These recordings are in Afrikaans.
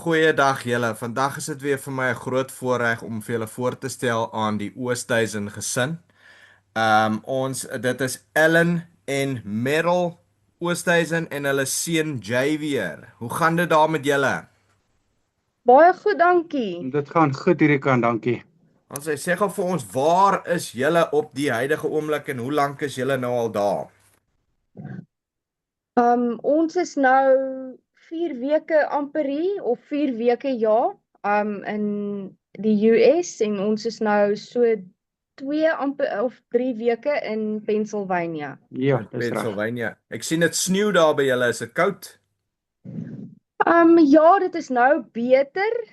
Goeiedag julle. Vandag is dit weer vir my 'n groot voorreg om vir julle voor te stel aan die Oosthuizen gesin. Dit is Ellen en Merrill Oosthuizen en hulle seun Javier. Hoe gaan dit daar met julle? Baie goed, dankie. Dit gaan goed hierdie kant, dankie. Ons sê gou vir ons, waar is julle op die huidige oomblik en hoe lank is julle nou al daar? Ons is nou 4 weke amper hier, of 4 weke ja, in die US en ons is nou so 2 of 3 weke in Pennsylvania. Ja, dis reg. Pennsylvania. Ek sien dit sneeu daar by julle, is dit koud? Ja, dit is nou beter.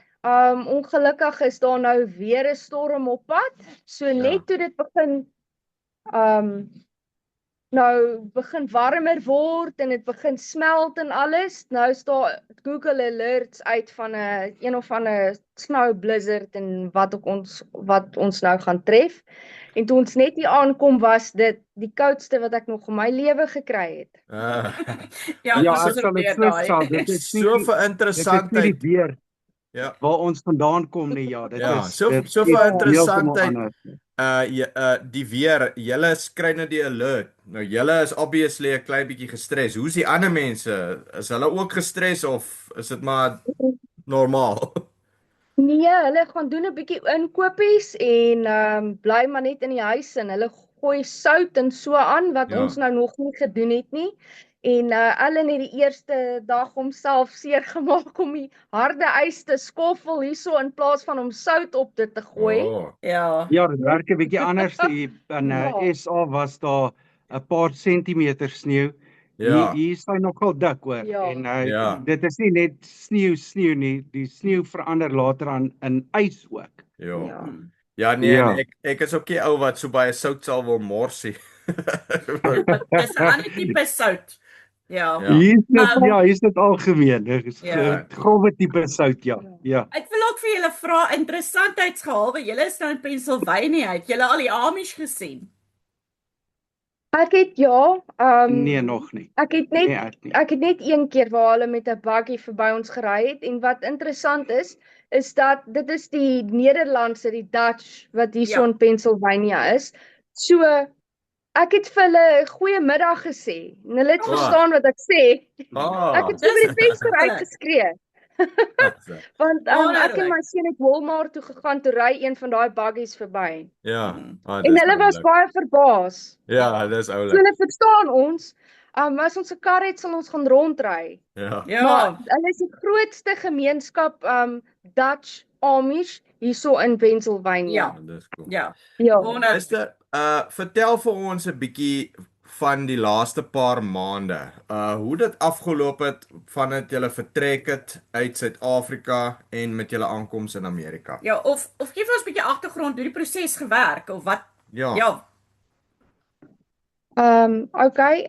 Ongelukkig is daar nou weer 'n storm op pad. So net toe dit begin begin warmer word en dit begin smelt en alles. Nou is daar Google alerts uit van een of ander snow blizzard en wat ons nou gaan tref. En toe ons net hier aankom, was dit die koudste wat ek nog in my lewe gekry het. Ja, ek sal dit sê, dit is So vir Dit is interessantheid. nie die weer Ja. waar ons vandaan kom nie, ja. Dit Ja, is so dit vir is heeltemal interessantheid. anders. Die weer, julle kry nou die alert. Nou julle is obviously 'n klein bietjie gestres. Hoe's die ander mense? Is hulle ook gestres of is dit maar normaal? Nee, hulle gaan doen 'n bietjie inkopies en bly maar net in die huis en hulle gooi sout en so aan wat Ja. ons nou nog nie gedoen het nie. En Ellen het die eerste dag homself seer gemaak om die harde ys te skoffel hierso in plaas van om sout op dit te gooi. Oh, Ja. Ja, dit werk 'n bietjie anders. In Ja. SA was daar 'n paar sentimeter sneeu. ja. Hier is hy nogal dik hoor. Ja. En Ja. dit is nie net sneeu nie. Die sneeu verander later aan in ys ook. Ja. Ja. Ja, nee, Ja. en ek is ook nie ou wat so baie sout sal wil morsie. Dis 'n ander tipe sout. Ja. Ja. Hier is dit algemeen. Dis Ja. grove tipe sout, ja. Ja. Ek wil ook vir julle vra interessantheidsgehalte. Julle is nou in Pennsylvania. Het julle al die Amish gesien? Ek het Nee, nog nie. ek het net Nee, ek nie. Ek het net een keer waar hulle met 'n buggy verby ons gery het en wat interessant is dat dit is die Nederlandse, die Dutch wat hierso Ja. in Pennsylvania is. So ek het vir hulle goeiemiddag gesê en hulle het Oh. verstaan wat ek sê. Ah. Ek het so by die venster Dis uitgeskree want ek en my seun het Walmart toe gegaan toe ry een van daai buggies verby. Ja. En hulle was baie verbaas. Ja, dis So oulik. hulle verstaan ons. As ons 'n kar het, sal ons gaan rondry. Ja. Ja. Maar hulle is die grootste gemeenskap Dutch Amish hierso in Pennsylvania. Ja. Dis cool. Ja. Ja. Wonder. Vertel vir ons 'n bietjie van die laaste paar maande. Hoe dit afgeloop het vandat jy vertrek het uit Suid-Afrika en met julle aankoms in Amerika. Ja, of gee vir ons 'n bietjie agtergrond hoe die proses gewerk of wat? Ja. Ja. Okay,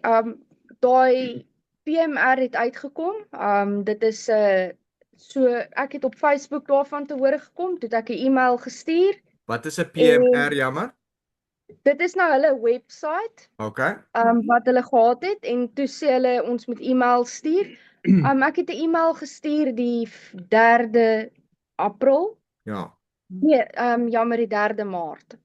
daai PMR het uitgekom. Dit is so ek het op Facebook daarvan te hore gekom, toe het ek 'n e-mail gestuur. Wat is 'n PMR, jammer? Dit is nou hulle website. Okay. Wat hulle gehad het en toe sê hulle ons moet e-mail stuur. Ek het 'n e-mail gestuur die 3de April. Ja. Nee, jammer, die 3de Maart.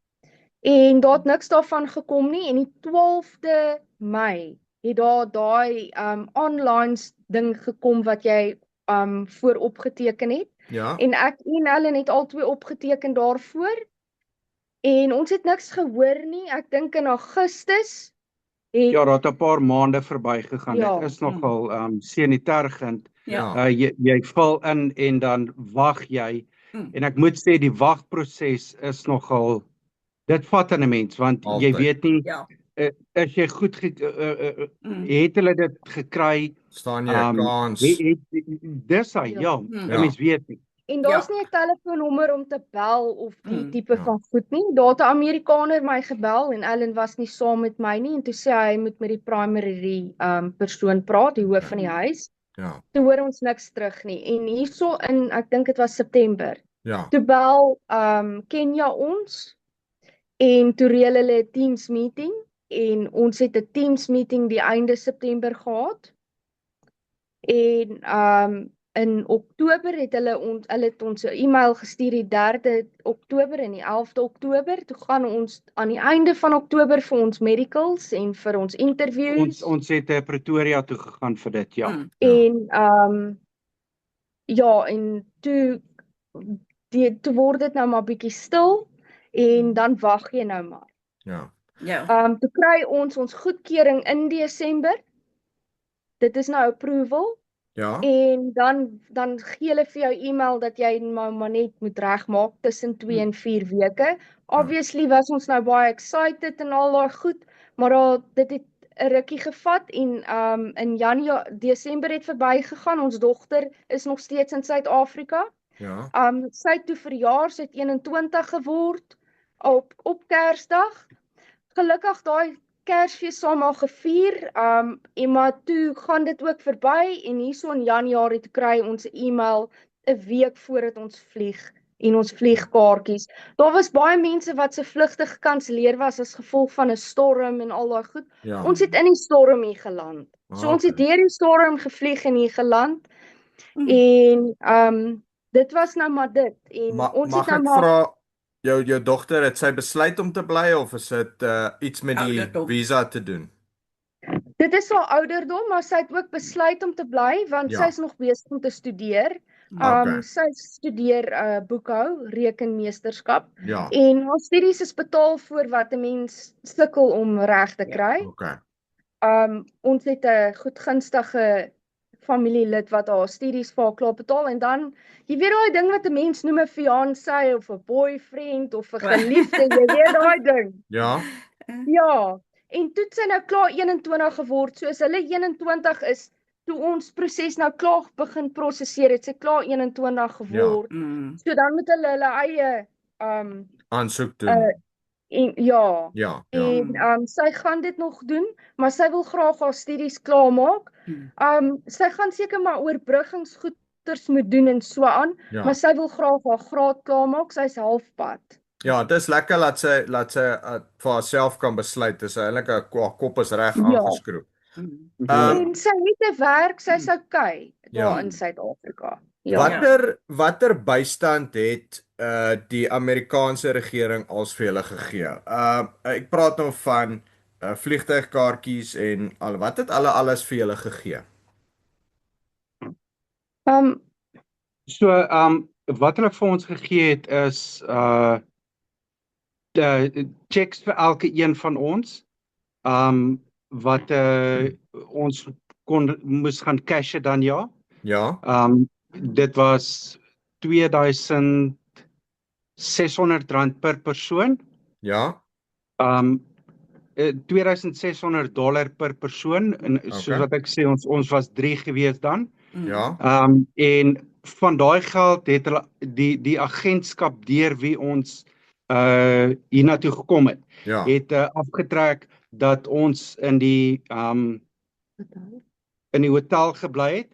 En daar het niks daarvan gekom nie en die 12de Mei het daar daai online ding gekom wat jy voorop geteken het. Ja. En ek en Ellen het albei opgeteken daarvoor. En ons het niks gehoor nie. Ek dink in Augustus het Ja, daar het 'n paar maande verbygegaan. Ja. Dit is nogal senitergend. Ja. Jy vul in en dan wag jy. En ek moet sê die wagproses is nogal dit vat aan 'n mens want jy Altyd. weet nie Ja. as jy goed het hulle dit gekry. Staan jy 'n kans? Dis hy, ja. Ja. 'n Mens weet nie. En daar's nie 'n telefoonnommer om te bel of die tipe Ja. van goed nie. Daar het 'n Amerikaner my gebel en Ellen was nie saam met my nie en toe sê hy moet met die primary persoon praat, die hoof van die huis. Ja. Toe hoor ons niks terug nie. En hierso in ek dink dit was September. Ja. Toe bel Kenya ons en toe reël hulle 'n Teams meeting en ons het 'n Teams meeting die einde September gehad. En in Oktober het hulle het ons 'n e-mail gestuur die 3de Oktober en die 11de Oktober. Toe gaan ons aan die einde van Oktober vir ons medicals en vir ons interviews. Ons het Pretoria toe gegaan vir dit, ja. En ja, en toe word dit nou maar bietjie stil en dan wag jy nou maar. Ja. Ja. Toe kry ons goedkeuring in Desember. Dit is nou approval. Ja. En dan gee hulle vir jou e-mail dat jy maar net moet regmaak tussen 2 en 4 weke. Obviously was ons nou baie excited en al daai goed, maar dit het 'n rukkie gevat en in Desember het verbygegaan. Ons dogter is nog steeds in Suid-Afrika. Ja. Sy het toe verjaar, sy het 21 geword op Kersdag. Gelukkig daai Kersfees saam al gevier, en maar toe gaan dit ook verby en hierso in Januarie toe kry ons 'n e-mail 'n week voordat ons vlieg en ons vliegkaartjies. Daar was baie mense wat se vlugte gekanselleer was as gevolg van 'n storm en al daai goed. Ja. Ons het in die storm hier geland. So ons het deur die storm gevlieg en hier geland. En dit was nou maar dit en ons mag het nou ek maar vra jou dogter, het sy besluit om te bly of is dit iets met die Ouderdom. visa te doen? Dit is haar ouderdom, maar sy het ook besluit om te bly want Ja. sy is nog besig om te studeer. Okay. Sy studeer boekhou, rekenmeesterskap Ja. en haar studies is betaal voor wat 'n mens sukkel om reg te kry. Okay. Ons het 'n goedgunstige familielid wat haar studies vir haar klaar betaal en dan, jy weet daai ding wat 'n mens noem 'n fiancé of 'n boyfriend of 'n geliefde, jy weet daai ding. Ja. Ja, en toe het sy nou klaar 21 geword, so as hulle 21 is, toe ons proses nou klaar begin prosesseer, het sy klaar 21 geword. So dan moet hulle eie Aansoek doen. ja. Ja. En sy gaan dit nog doen, maar sy wil graag haar studies klaarmaak. Sy gaan seker maar oorbruggingsgoeders moet doen en so aan, Ja. maar sy wil graag haar graad klaarmaak, sy's halfpad. Ja, dit is lekker laat sy vir haarself kan besluit. Dis eintlik 'n kop is reg Ja. aangeskroef. En sy het 'n werk, sy's okay daar Ja. in Suid-Afrika. Ja. Watter bystand het die Amerikaanse regering als vir julle gegee? Ek praat nou van vliegtuigkaartjies en wat het alles vir julle gegee? So wat hulle vir ons gegee het is checks vir elke een van ons wat ons moes gaan cashe dan ja. Ja. Dit was R2,600 per persoon. Ja. $2,600 per persoon en soos wat ek sê ons was 3 gewees dan. Ja. En van daai geld het hulle die agentskap deur wie ons hiernatoe gekom het, Ja. het afgetrek dat ons in die hotel gebly het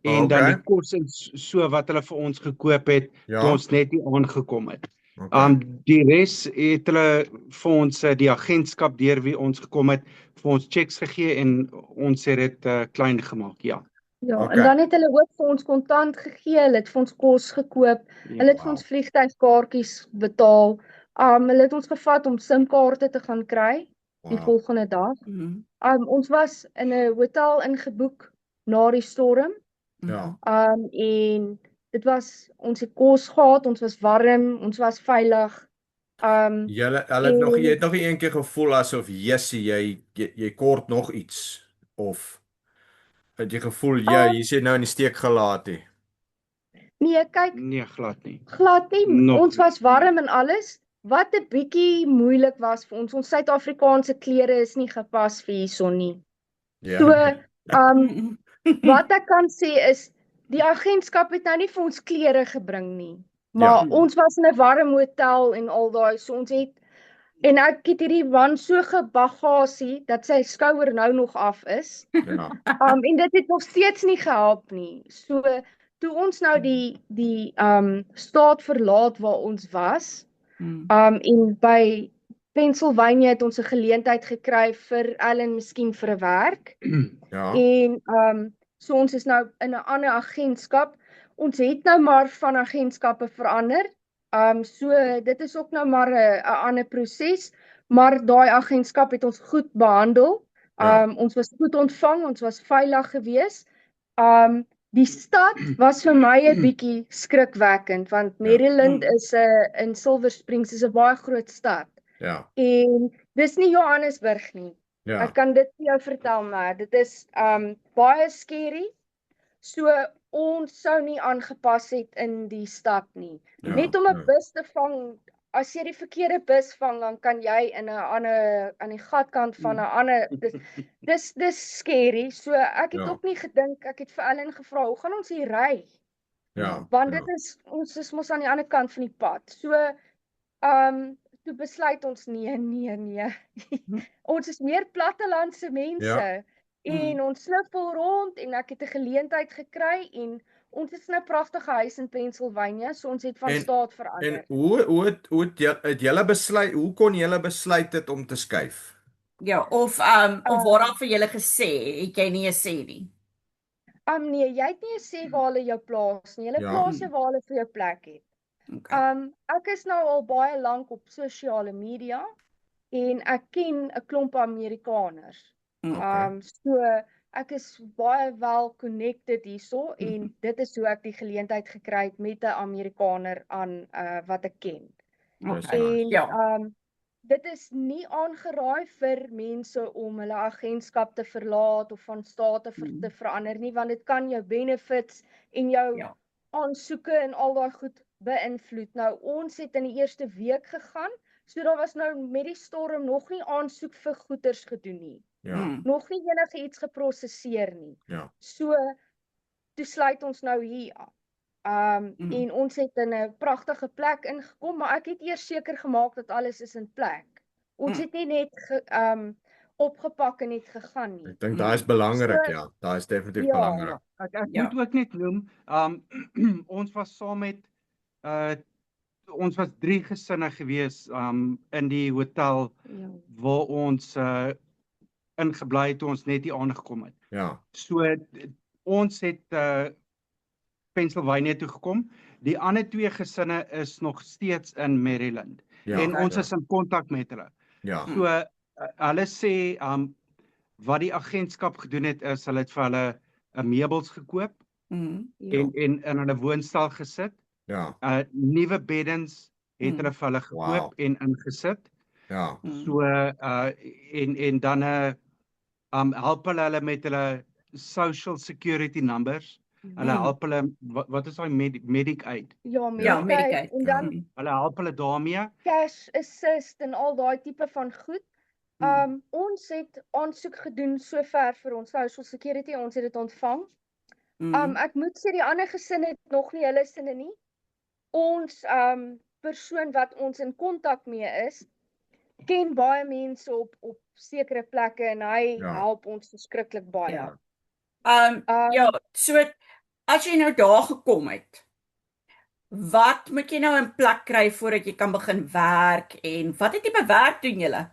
en dan die kos en so wat hulle vir ons gekoop het, Ja. toe ons net nie aangekom het. Okay. Die res het hulle vir ons die agentskap deur wie ons gekom het vir ons checks gegee en ons het dit klein gemaak, ja. Ja, Okay. en dan het hulle ook vir ons kontant gegee, hulle het vir ons kos gekoop, hulle het vir ons vliegtuigkaartjies betaal. Hulle het ons gevat om SIM-kaarte te gaan kry die volgende dag. Ons was in 'n hotel ingeboek na die storm. Ja. En dit was, ons het kos gehad, ons was warm, ons was veilig. Jy het nog een keer gevoel asof jy kort nog iets of het jy gevoel jy sê nou in die steek gelaat nie? Nee, kyk, Nee, glad nie. Ons was warm en alles. Wat 'n bietjie moeilik was vir ons Suid-Afrikaanse klere is nie gepas vir hierson nie. Ja. So, wat ek kan sê is, die agentskap het nou nie vir ons klere gebring nie. Maar ons was in 'n warm hotel en al daai, so ons het, en ek het hierdie man so gebagasie, dat sy skouer nou nog af is. Ja. En dit het nog steeds nie gehelp nie. So, toe ons nou die staat verlaat waar ons was, en by Pennsylvania het ons 'n geleentheid gekry vir Ellen miskien vir 'n werk. Ja. En so ons is nou in 'n ander agentskap. ons het nou maar van agentskappe verander. So dit is ook nou maar 'n ander proses, maar daai agentskap het ons goed behandel. Ons was goed ontvang, ons was veilig geweest. Die stad was vir my 'n bietjie skrikwekkend, want Maryland is in Silver Springs is 'n baie groot stad. Ja. En dis nie Johannesburg nie. Ja. Ek kan dit vir jou vertel, maar dit is baie scary. So ons sou nie aangepas het in die stad nie. Ja, Net om 'n bus te vang, as jy die verkeerde bus vang, dan kan jy in 'n ander aan die gatkant van 'n ander dis scary. So ek het ook nie gedink, ek het vir Ellen gevra, hoe gaan ons hier ry? Ja. Want dit is ons is mos aan die ander kant van die pad. So toe besluit ons nee. Ons is meer plattelandse mense. En ons sniffel rond en ek het 'n geleentheid gekry en ons het 'n pragtige huis in Pennsylvania, so ons het van staat verander. En het julle besluit, hoe kon julle besluit het om te skuif? Ja, of waar daar vir julle gesê, het jy nie 'n sê nie? Nee, jy het nie 'n sê waar hulle jou plaas nie. Hulle plaas jou waar hulle vir jou plek het. Okay. Ek is nou al baie lank op sosiale media en ek ken 'n klomp Amerikaners. So ek is baie wel connected hierso en dit is hoe ek die geleentheid gekry het met 'n Amerikaner aan wat ek ken. En dit is nie aangeraai vir mense om hulle agentskap te verlaat of van state te verander nie, want dit kan jou benefits en jou aansoeke en al daai goed beïnvloed. Nou ons het in die eerste week gegaan, so daar was nou met die storm nog nie aansoek vir goeders gedoen nie. Nog nie enige iets geprosesseer nie. So toe sluit ons nou hier af. En ons het in 'n pragtige plek ingekom, maar ek het eers seker gemaak dat alles is in plek. Ons het nie net opgepak en net gegaan nie. Ek dink daai is belangrik, daai is definitief belangrik. Ek moet ook net noem, ons was saam met ons was 3 gesinne gewees in die hotel waar ons ingebly het toe ons net hier aangekom het. So ons het Pennsylvania toe gekom. Die ander 2 gesinne is nog steeds in Maryland. En ons is in kontak met hulle. So hulle sê wat die agentskap gedoen het is hulle het vir hulle meubels gekoop en in hulle woonstel gesit. Nuwe beddens het hulle vir hulle gekoop en ingesit. So en dan help hulle met hulle social security numbers. Hulle help hulle, wat is daai medic aid? Medic aid. En dan hulle help hulle daarmee. Cash assist en al daai tipe van goed. Ons het aansoek gedoen sover vir ons social security, ons het dit ontvang. Ek moet sê die ander gesinne het nog nie hulle sinne nie. Ons persoon wat ons in kontak mee is, ken baie mense op sekere plekke en hy help ons verskriklik baie. So as jy nou daar gekom het, wat moet jy nou in plek kry voordat jy kan begin werk en wat het jy bewerk doen julle?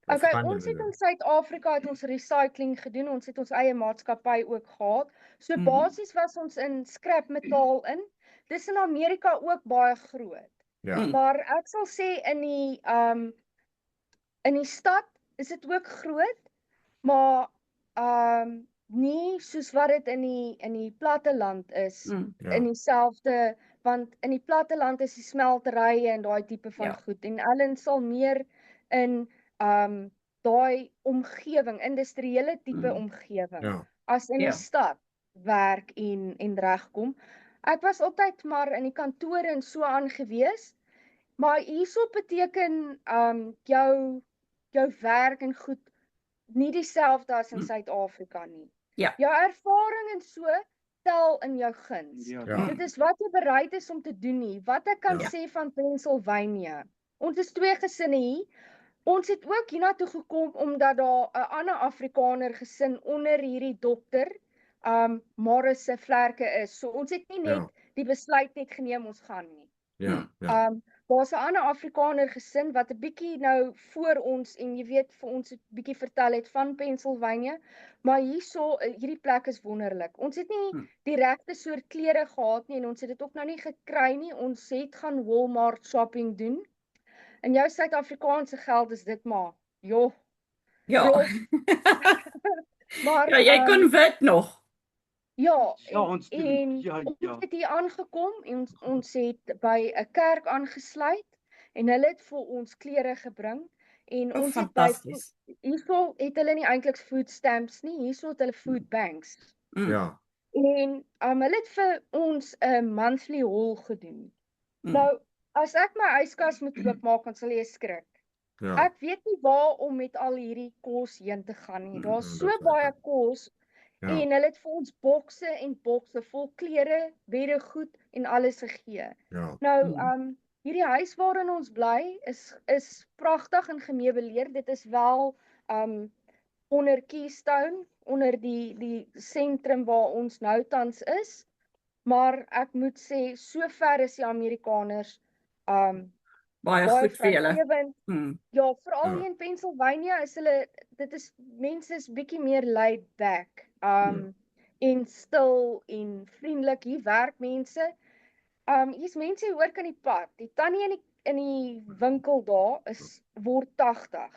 Ons het in Suid-Afrika het ons recycling gedoen, ons het ons eie maatskappy ook gehad. So basies was ons in scrap metaal in. Dis in Amerika ook baie groot. Maar ek sal sê in die stad is dit ook groot, maar nie soos wat dit in die platteland is, in dieselfde, want in die platteland is die smelterye en daai tipe van goed, en Ellen sal meer in daai omgewing, industriële tipe omgewing, as in die stad werk en regkom. Ek was altyd maar in die kantore en so aangewees, maar hierso beteken jou werk en goed nie dieselfde as in Suid-Afrika nie. Jou ervaring en so tel in jou guns. Dit is wat jy bereid is om te doen nie. Wat ek kan sê van Pennsylvania. Ons is 2 gesinne hier. Ons het ook hiernatoe gekom omdat daar 'n ander Afrikaner gesin onder hierdie dokter Morris se vlerke is. So ons het nie net die besluit net geneem ons gaan nie. daar's 'n ander Afrikaner gesin wat 'n bietjie nou voor ons en jy weet vir ons 'n bietjie vertel het van Pennsylvania, maar hierdie plek is wonderlik. Ons het nie die regte soort klere gehad nie en ons het dit ook nou nie gekry nie. Ons het gaan Walmart shopping doen. In jou Suid-Afrikaanse geld is dit maar, joh, Ja. rof. Maar Ja, jy kon wit nog. ja, Ja, ons doen. en Ja, ons ja. het hier aangekom en ons het by 'n kerk aangesluit en hulle het vir ons klere gebring en ons het by Fantasties. hierso het hulle nie eintlik food stamps nie, hierso het hulle food banks. Ja. En hulle het vir ons 'n monthly haul gedoen. Mm. Nou, as ek my yskas moet oopmaak, dan sal jy skrik. Ja. Ek weet nie waar om met al hierdie kos heen te gaan nie. Daar's so dis baie lekker. kos Ja. en hulle het vir ons bokse en bokse vol klere, beddegoed en alles gegee. Ja. Nou, hierdie huis waarin ons bly is pragtig en gemeubileer. Dit is wel onder Keystone, onder die sentrum waar ons nou tans is. Maar ek moet sê, sover is die Amerikaners Baie baie goed vir julle. vrygewend. Ja, veral Ja. hier in Pennsylvania is mense is bietjie meer laid back. En stil en vriendelik. Hier werk mense. Hier's mense hier hoor kan die pad. Die tannie in die winkel daar word 80.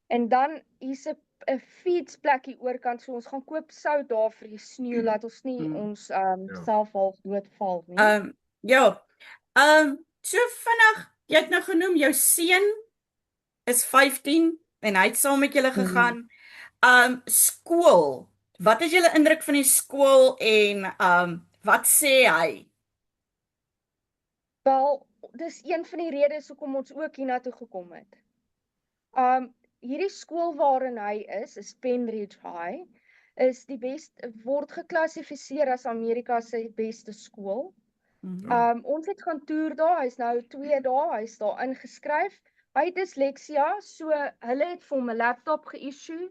En dan hier's 'n fietsplekkie oorkant, so ons gaan koop sout daar vir die sneeu, laat ons nie ons self half doodval nie. Ja. So vinnig, jy het nou genoem jou seun is 15 en hy het saam met julle gegaan. Skool. Wat is julle indruk van die skool en wat sê hy? Wel, dis een van die redes hoekom ons ook hiernatoe gekom het. Hierdie skool waarin hy is Penridge High, word geklassifiseer as Amerika se beste skool. Ons het gaan toer daar, hy's nou 2 dae, hy's daar ingeskryf. Hy het dysleksia, so hulle het vir hom 'n laptop ge-issue.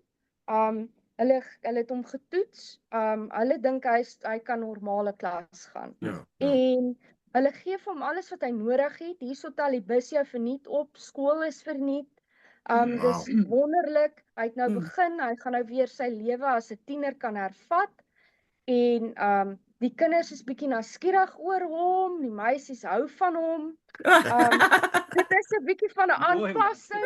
Hulle het hom getoets. Hulle dink hy kan normale klas gaan. Ja. En hulle gee vir hom alles wat hy nodig het. Hierso tel die bus jou verniet op, skool is verniet. Dis wonderlik. Hy het nou begin, hy gaan nou weer sy lewe as 'n tiener kan hervat. En die kinders is bietjie nuuskierig oor hom, die meisies hou van hom. Dit is 'n bietjie van 'n aanpassing.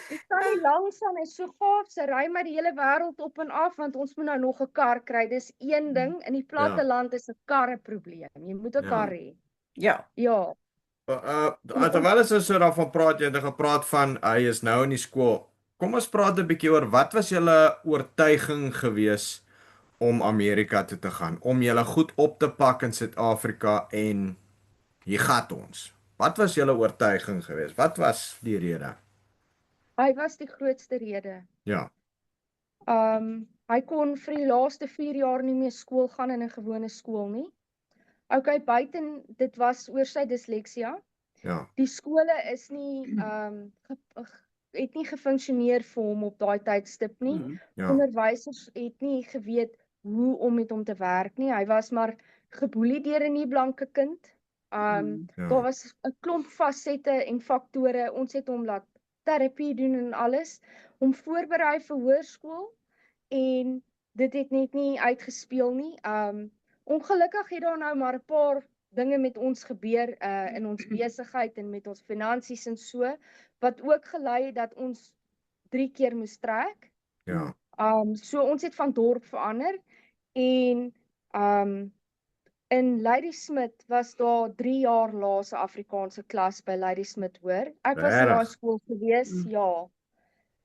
Die tannie langs aan is so gaaf, sy ry my die hele wêreld op en af want ons moet nou nog 'n kar kry. Dis een ding, in die platte land is 'n kar 'n probleem. Jy moet 'n kar hê. Ja. Ja. Terwyl ons so daarvan praat, jy het gepraat van hy is nou in die skool. Kom ons praat 'n bietjie oor wat was julle oortuiging gewees om Amerika toe te gaan, om julle goed op te pak in Suid-Afrika en hier gaan ons. Wat was julle oortuiging gewees? Wat was die rede? Hy was die grootste rede. Ja. Hy kon vir die laaste 4 jaar nie meer skool gaan in 'n gewone skool nie. Okay, buiten dit was oor sy dysleksia. Ja. Die skole is nie het nie gefunksioneer vir hom op daai tydstip nie. Ja. Onderwysers het nie geweet hoe om met hom te werk nie. Hy was maar geboelie deur 'n nie blanke kind. Daar was 'n klomp fasette en faktore. Ons het hom laat terapie doen en alles om voorberei vir hoërskool en dit het net nie uitgespeel nie. Ongelukkig het daar nou maar 'n paar dinge met ons gebeur in ons besigheid en met ons finansies en so wat ook gelei het dat ons 3 keer moes trek. Ja. So ons het van dorp verander en in Ladysmith was daar 3 jaar laas 'n Afrikaanse klas by Ladysmith hoor. Ek was in daai skool gewees, ja.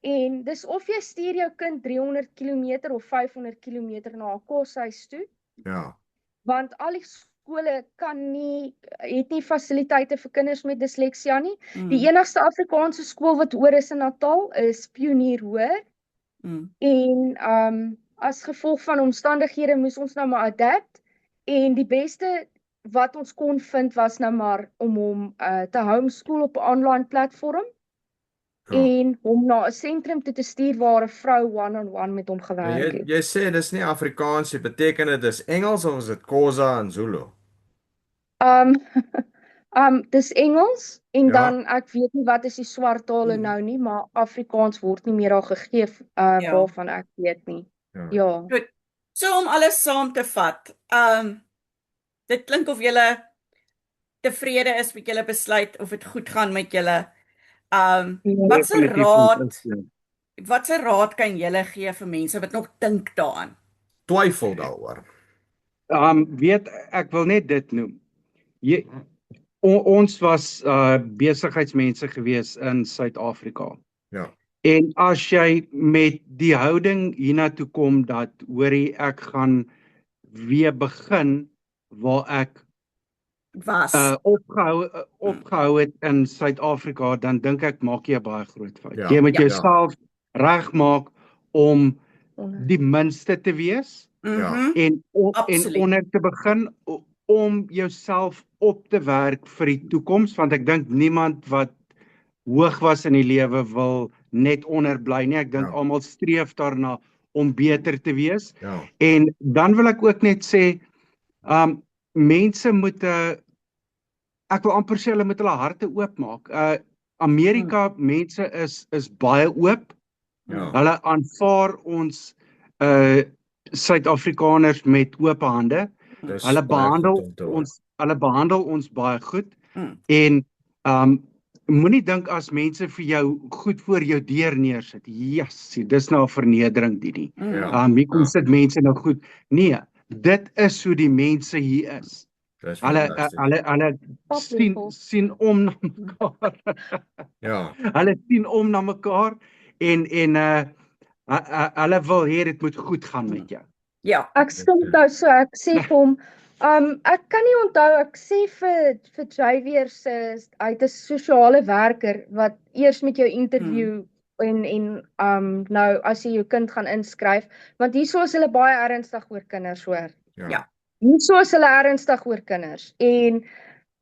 En dis of jy stuur jou kind 300 km of 500 km na 'n koshuis toe. Ja. Want al die skole het nie fasiliteite vir kinders met dysleksia nie. Die enigste Afrikaanse skool wat oor is in Natal is Pionier Hoër. En as gevolg van omstandighede moes ons nou maar adapt. En die beste wat ons kon vind was nou maar om hom te homeschool op 'n online platform. En hom na 'n sentrum toe te stuur waar 'n vrou one-on-one met hom gewerk het. Jy sê dis nie Afrikaans, beteken dit is Engels of is dit Xhosa en Zulu? Dis Engels en Ja. dan ek weet nie wat is die swart tale nou nie, maar Afrikaans word nie meer daar gegee Ja. waarvan ek weet nie. Ja. Ja. Goed. So om alles saam te vat. Dit klink of julle tevrede is met julle besluit of dit goed gaan met julle. Watse raad kan julle gee vir mense wat nog dink daaraan? Twyfel daaroor. Weet, ek wil net dit noem. Ons was besigheidsmense gewees in Suid-Afrika. Ja. En as jy met die houding hiernatoe kom dat hoorie ek gaan weer begin waar ek Was. opgehou het in Suid-Afrika, dan dink ek maak jy 'n baie groot fout. Ja, Jy moet ja. jouself regmaak om die minste te wees Mhm. en Absoluut. onder te begin om jouself op te werk vir die toekoms, want ek dink niemand wat hoog was in die lewe wil net onder bly nie. Ek dink Ja. almal streef daarna om beter te wees. Ja. En dan wil ek ook net sê, mense moet ek wil amper sê hulle moet hulle harte oopmaak. Amerika mense is baie oop. Ja. Hulle aanvaar ons Suid-Afrikaners met oop hande. Dis Hulle baie goed behandel om te hoor. ons baie goed. Mm. En moenie dink as mense vir jou goed voor jou deur neersit. Yes, dis nou 'n vernedering die. Ja. Hier kom sit mense nou goed. Nee, dit is hoe die mense hier is. Dis Hulle fantasties. sien om na mekaar. Ja. Hulle sien om na mekaar en hulle wil hê dit moet goed gaan met jou. Ja. Ek skink nou so, ek sê vir hom, ek kan nie onthou, ek sê vir Javier se, hy het 'n sosiale werker wat eers met jou interview en nou as jy jou kind gaan inskryf, want hierso is hulle baie ernstig oor kinders hoor. Ja. Hierso is hulle ernstig oor kinders en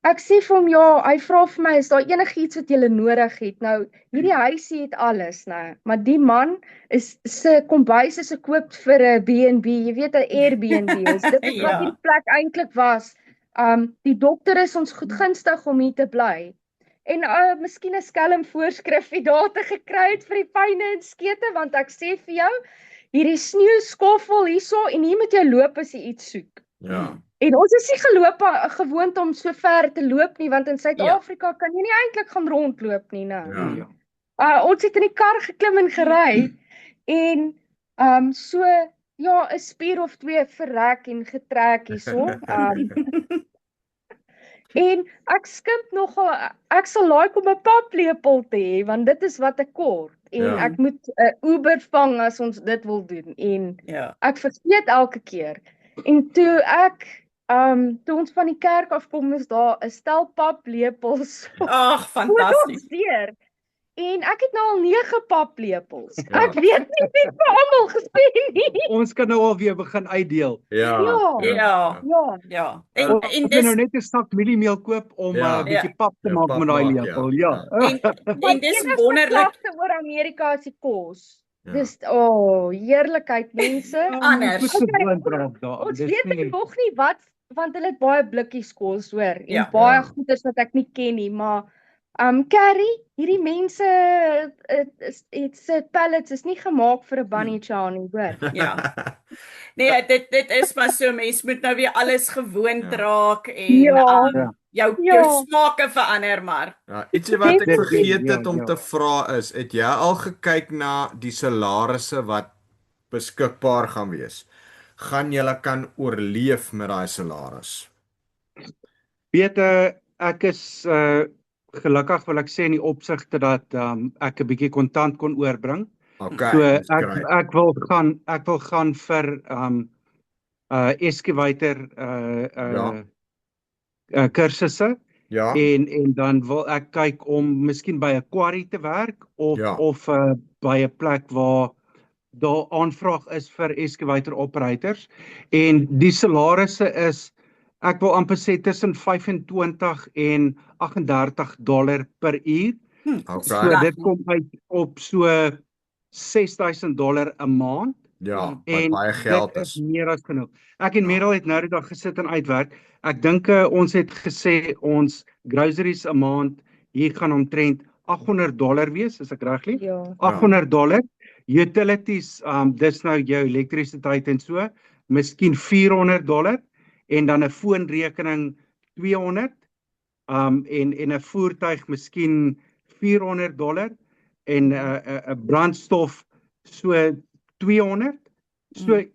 ek sê vir hom ja, hy vra vir my is daar enigiets wat jy nodig het. Nou hierdie huisie het alles nou, maar die man se kombuis is gekoop vir 'n B&B, jy weet 'n Airbnb is. Dit is wat Ja. die plek eintlik was. Die dokter is ons goedgunstig om hier te bly. En miskien 'n skelm voorskrifie daar te gekry het vir die pyne en skete, want ek sê vir jou, hierdie sneeuskoffel hierso en hier moet jy loop as jy iets soek. Ja. En ons is nie gewoond om so ver te loop nie, want in Suid-Afrika kan jy nie eintlik gaan rondloop nie, nou. Ja. Ons het in die kar geklim en gery en so ja, 'n spier of twee verrek en getrek hierso. En ek skimp nogal, ek sal like om 'n paplepel te hê, want dit is wat ek kort. En Ja. ek moet 'n Uber vang as ons dit wil doen. En Ja. ek vergeet elke keer. En toe ons van die kerk afkom, is daar 'n stel paplepels Ag, voor fantasties. ons deur. En ek het nou al 9 paplepels. Ja. Ek weet nie wie vir almal gesê nie. Ons kan nou al weer begin uitdeel. Ja. Ja. Ja. Ja. En En jy dis nou net 'n sak mieliemeel koop om 'n Ja. bietjie pap te Ja, maak pap met daai maak, lepel. ja. Ja. en dis wonderlik. Oor Amerika is die kos. Ja. Dis heerlikheid mense. Anders. Ons moet gewoond raak daar. Ons Dis weet nie- ek nog nie wat, want hulle het baie blikkies kos hoor en Ja. baie Ja. goeders wat ek nie ken nie, maar Carrie, hierdie mense it's pallets is nie gemaak vir 'n bunny chow nie, hoor. Ja. Nee, dit is maar so, mens moet nou weer alles gewoond Ja. raak en Ja. Ja. jou smake verander maar. Ja, ietsie wat ek Dit- vergeet ja, het om ja. te vra is, het jy al gekyk na die salarisse wat beskikbaar gaan wees? Gaan julle kan oorleef met daai salaris? Weet ek is gelukkig wil ek sê in die opsigte dat ek 'n bietjie kontant kon oorbring. Okay, So dis great. ek wil gaan vir excavator kursusse Ja. en dan wil ek kyk om miskien by 'n quarry te werk of Ja. by 'n plek waar daar aanvraag is vir excavator operators en die salarisse is ek wil amper sê tussen 25 en $38 per uur. So Okay. dit kom uit op so $6,000 'n maand. Ja, wat En baie dit geld is is. meer as genoeg. Ek en Ja. Merel het nou die dag gesit en uitwerk. Ek dink ons het gesê ons groceries 'n maand hier gaan omtrent $800 wees, as ek reg lieg. Ja. $800. Utilities, dis nou jou elektrisiteit en so, miskien $400 en dan 'n foonrekening $200, en 'n voertuig miskien $400 en 'n brandstof so $200. So Nee.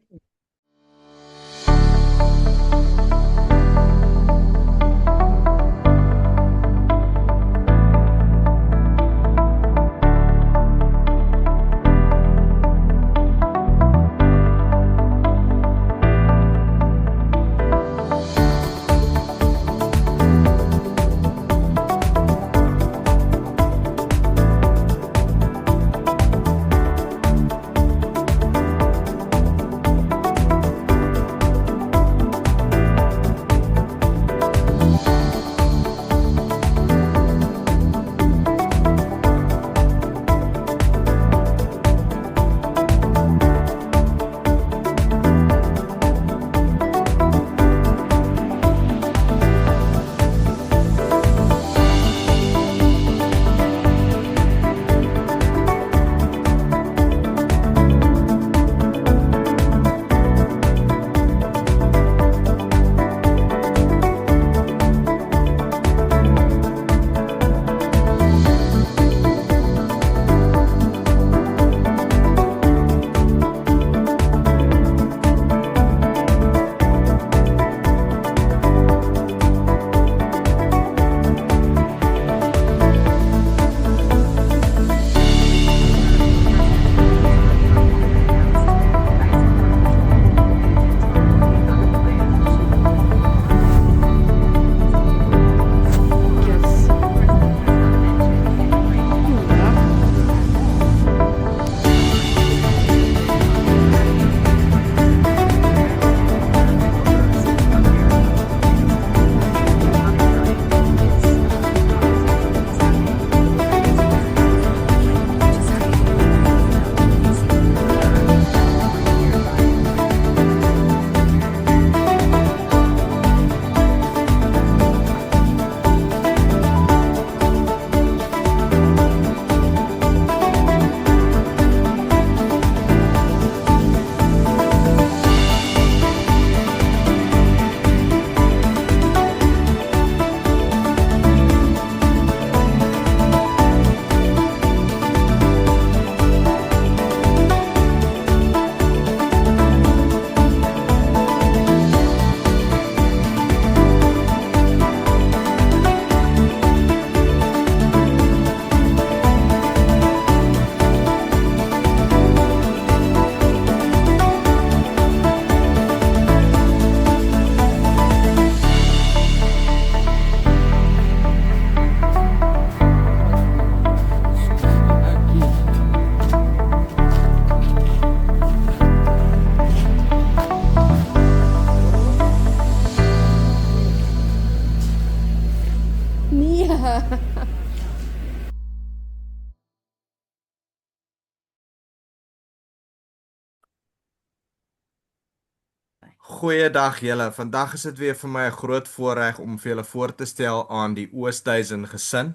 Goeiedag julle. Vandag is dit weer vir my 'n groot voorreg om vir julle voor te stel aan die Oosthuizen gesin.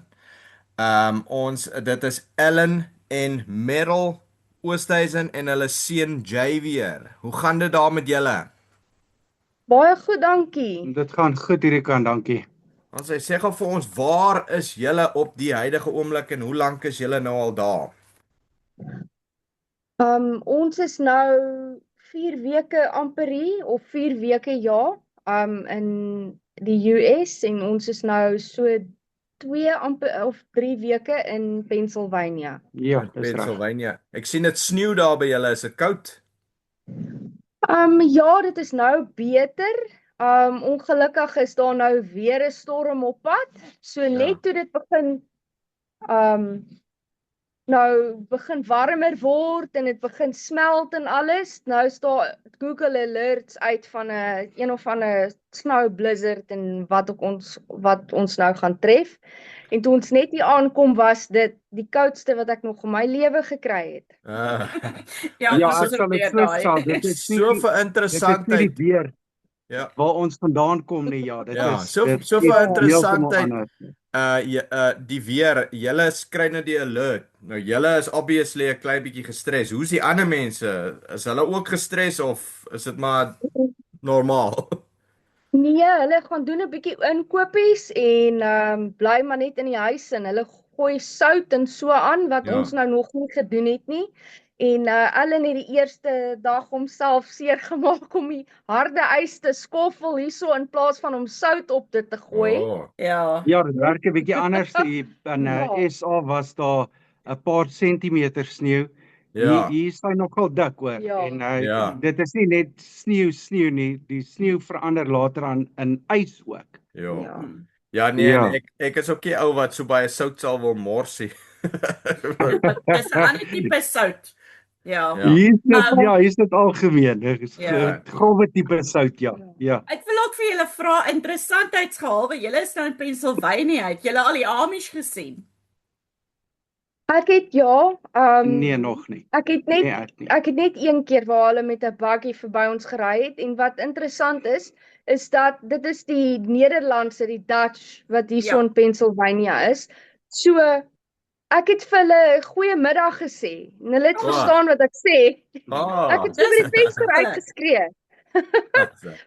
Dit is Ellen en Merel Oosthuizen en hulle seun Javier. Hoe gaan dit daar met julle? Baie goed, dankie. dit gaan goed hierdie kant, dankie. Ons sê gou vir ons, waar is julle op die huidige oomblik en hoe lank is julle nou al daar? Ons is nou 4 weke amper hier of 4 weke ja, in die US en ons is nou so 2 amper of 3 weke in Pennsylvania. Ja, dis reg. Pennsylvania. Ek sien dit sneeu daar by julle, is dit koud? Ja, dit is nou beter. Ongelukkig is daar nou weer 'n storm op pad. So net toe dit begin nou begin warmer word en dit begin smelt en alles. Nou is daar Google alerts uit van 'n of ander snow blizzard en wat ons nou gaan tref. En toe ons net hier aankom, was dit die koudste wat ek nog in my lewe gekry het. Ja, Ja, dis ek sal dit weer so daai. sê, dit is nie So die- vir dit is nie interessantheid. die weer Ja. waar ons vandaan kom nie, ja, dit Ja, is so dit vir is heeltemal interessantheid. anders. Die weer, julle kry nou die alert. Nou julle is obviously 'n klein bietjie gestres. Hoe's die ander mense? Is hulle ook gestres of is dit maar normaal? Nee, hulle gaan doen 'n bietjie inkopies en bly maar net in die huis en hulle gooi sout en so aan wat Ja. ons nou nog nie gedoen het nie. En Ellen het die eerste dag homself seer gemaak om die harde ys te skoffel hierso in plaas van om sout op dit te gooi. Oh, Ja. Ja, dit werk 'n bietjie anders. In Ja. SA was daar 'n paar sentimeter sneeu. ja. Hier is hy nogal dik hoor. Ja. En Ja. dit is nie net sneeu nie. Die sneeu verander later aan in ys ook. Ja. Ja. Ja, nee, Ja. en ek is ook nie ou wat so baie sout sal wil morsie. Dis 'n ander tipe sout. Ja. Ja. Hier is dit algemeen. Ja. Grove tipe sout, ja. Ja. Ek wil ook vir julle vra interessantheidsgehalwe. Julle is nou in Pennsylvania. Het julle al die Amish gesien? Ek het Nee, nog nie. ek het net Nee, ek nie. Ek het net een keer waar hulle met 'n buggy verby ons gery het en wat interessant is dat dit is die Nederlandse, die Dutch wat hierso Ja. in Pennsylvania is. So ek het vir hulle goeiemiddag gesê en hulle het Oh. verstaan wat ek sê. Ah. Ek het so by die venster uitgeskree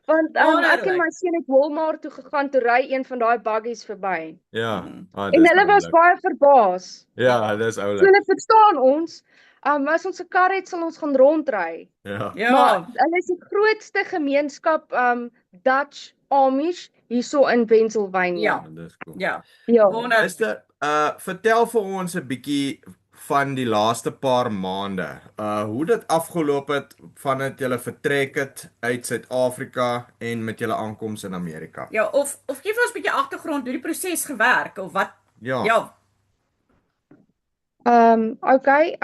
want ek en Wonderlik. my seun het Walmart toe gegaan toe ry een van daai buggies verby. Ja. En hulle was baie verbaas. Ja, dis So oulik. hulle verstaan ons. As ons 'n kar het, sal ons gaan rondry. Ja. Ja. Maar hulle is die grootste gemeenskap Dutch Amish hierso in Pennsylvania. Ja. Dis cool. Ja. Ja. Wonderlik. Is dit vertel vir ons 'n bietjie van die laaste paar maande. Hoe dit afgeloop het vandat jy vertrek het uit Suid-Afrika en met julle aankoms in Amerika. Ja, of gee vir ons 'n bietjie agtergrond hoe die proses gewerk of wat? Ja. Ja. Okay,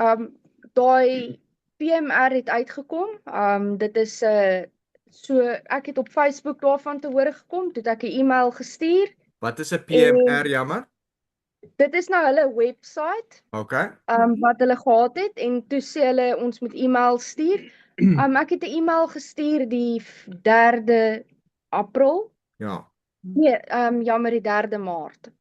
daai PMR het uitgekom. Dit is so ek het op Facebook daarvan te hore gekom, toe het ek 'n e-mail gestuur. Wat is 'n PMR, jammer? Dit is nou hulle webwerf. Okay. Wat hulle gehad het en toe sê hulle ons moet e-mail stuur. Ek het 'n e-mail gestuur die 3de April. Ja. Nee, jammer, die 3de Maart.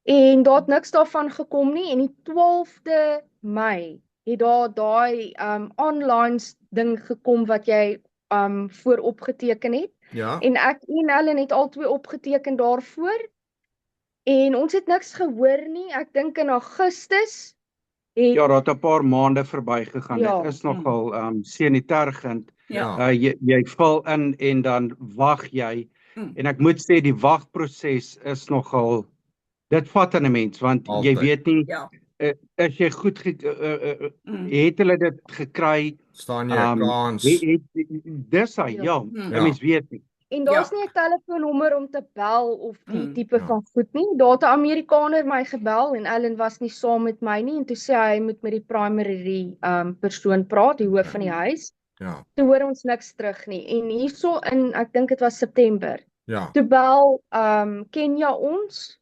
En daar het niks daarvan gekom nie en die 12de Mei het daar daai online ding gekom wat jy voorop geteken het. Ja. En ek en Ellen het albei opgeteken daarvoor. En ons het niks gehoor nie. Ek dink in Augustus het Ja, daar het 'n paar maande verbygegaan. Ja. Dit is nogal sanitergend. Ja. Jy vul in en dan wag jy. En ek moet sê die wagproses is nogal dit vat aan 'n mens want jy Altyd. weet nie Ja. as jy goed het hulle dit gekry. Staan jy 'n kans? Dis hy, ja. Ja. 'n Mens weet nie. En daar's nie 'n telefoonnommer om te bel of die tipe Ja. van goed nie. Daar het 'n Amerikaner my gebel en Ellen was nie saam met my nie en toe sê hy moet met die primary persoon praat, die hoof van die huis. Ja. Toe hoor ons niks terug nie. En hierso in ek dink dit was September. Ja. Toe bel Kenya ons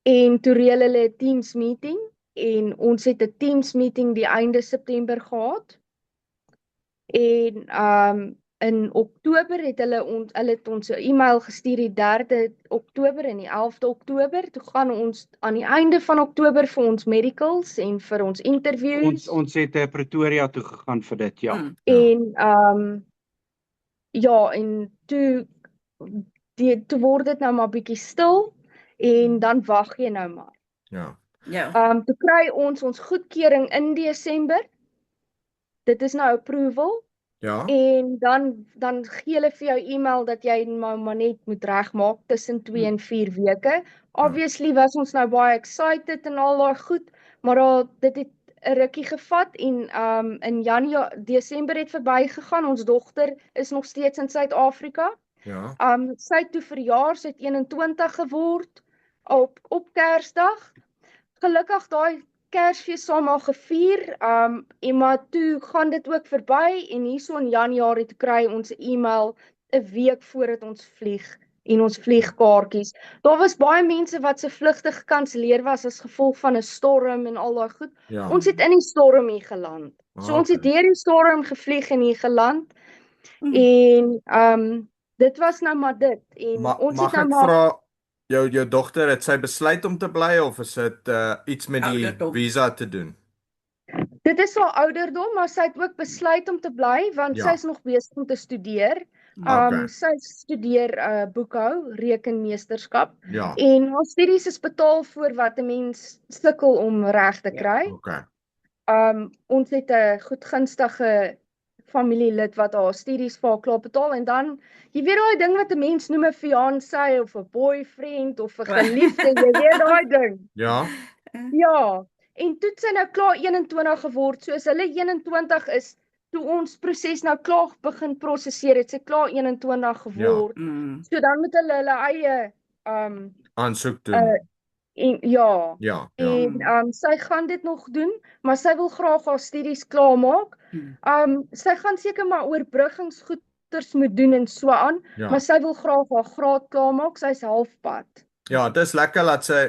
en toe reël hulle 'n Teams meeting en ons het 'n Teams meeting die einde September gehad. En in Oktober het hulle het ons 'n e-mail gestuur die 3de Oktober en die 11de Oktober. Toe gaan ons aan die einde van Oktober vir ons medicals en vir ons interviews. Ons het Pretoria toe gegaan vir dit, ja. En ja, en toe word dit nou maar bietjie stil en dan wag jy nou maar. Ja. Ja. Toe kry ons goedkeuring in Desember. Dit is nou approval. Ja. En dan gee hulle vir jou e-mail dat jy maar net moet regmaak tussen 2 en 4 weke. Obviously was ons nou baie excited en al daai goed, maar dit het 'n rukkie gevat en in Desember het verbygegaan. Ons dogter is nog steeds in Suid-Afrika. Ja. Sy het toe verjaar, sy het 21 geword op Kersdag. Gelukkig daai Kersfees saam al gevier, en maar toe gaan dit ook verby en hierso in Januarie toe kry ons 'n e-mail 'n week voordat ons vlieg en ons vliegkaartjies. Daar was baie mense wat se vlugte gekanselleer was as gevolg van 'n storm en al daai goed. Ja. Ons het in die storm hier geland. So ons het Okay. deur die storm gevlieg en hier geland Mm. en dit was nou maar dit en ons Mag het nou ek maar vra jou dogter, het sy besluit om te bly of is dit iets met die Ouderdom. visa te doen? dit is haar ouderdom, maar sy het ook besluit om te bly want Ja. sy is nog besig om te studeer. Okay. Sy studeer boekhou, rekenmeesterskap Ja. en haar studies is betaal voor wat 'n mens sukkel om reg te Ja. kry. Okay. Ons het 'n goedgunstige familielid wat haar studies vir haar klaar betaal en dan jy weet daai ding wat 'n mens noem 'n fiancé of 'n boyfriend of 'n geliefde, jy weet daai ding. Ja. Ja, en toe het sy nou klaar 21 geword, so as hulle 21 is, toe ons proses nou klaar begin prosesseer, het sy klaar 21 geword. Mm. So dan moet hulle hulle eie Aansoek doen. en ja, Ja. en sy gaan dit nog doen, maar sy wil graag haar studies klaarmaak. Sy gaan seker maar oorbruggingsgoeders moet doen en so aan, Ja. maar sy wil graag haar graad klaarmaak, sy's halfpad. Ja, dit is lekker laat sy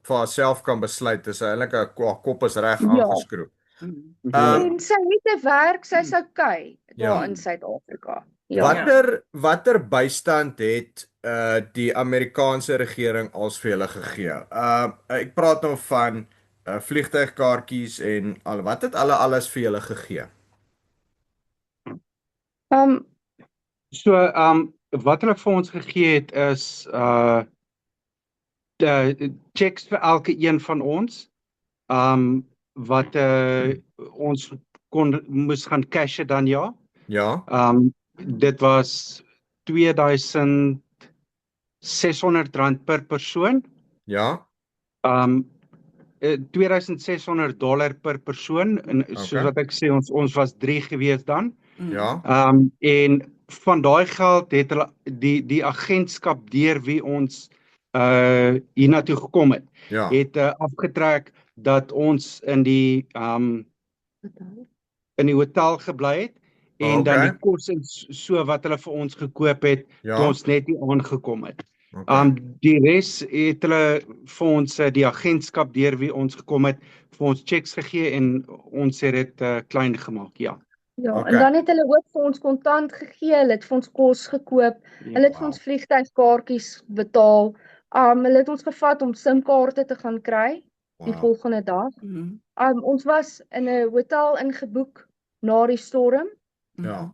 vir haarself kan besluit. Dis eintlik 'n kop is reg Ja. aangeskroef. Mm. En sy het 'n werk, sy's okay daar Ja. in Suid-Afrika. Ja. Watter bystand het die Amerikaanse regering als vir julle gegee? Ek praat nou van vliegtuigkaartjies en wat het alles vir julle gegee? So wat hulle vir ons gegee het is checks vir elke een van ons wat ons moes gaan cashe dan ja. Ja. Dit was R2,600 per persoon. Ja. $2,600 per persoon en soos Okay. wat ek sê ons was 3 gewees dan. Ja. En van daai geld het hulle die agentskap deur wie ons hiernatoe gekom het, Ja. het afgetrek dat ons in die hotel gebly het en dan Okay. die kos en so wat hulle vir ons gekoop het Ja. toe ons net hier aangekom het. Okay. Die res het hulle vir ons die agentskap deur wie ons gekom het vir ons checks gegee en ons het dit klein gemaak, ja. Ja, Okay. en dan het hulle ook vir ons kontant gegee, hulle het vir ons kos gekoop, hulle het vir ons vliegtuigkaartjies betaal. Hulle het ons gevat om SIM-kaarte te gaan kry die Wow. volgende dag. Mm. Ons was in 'n hotel ingeboek na die storm. Ja.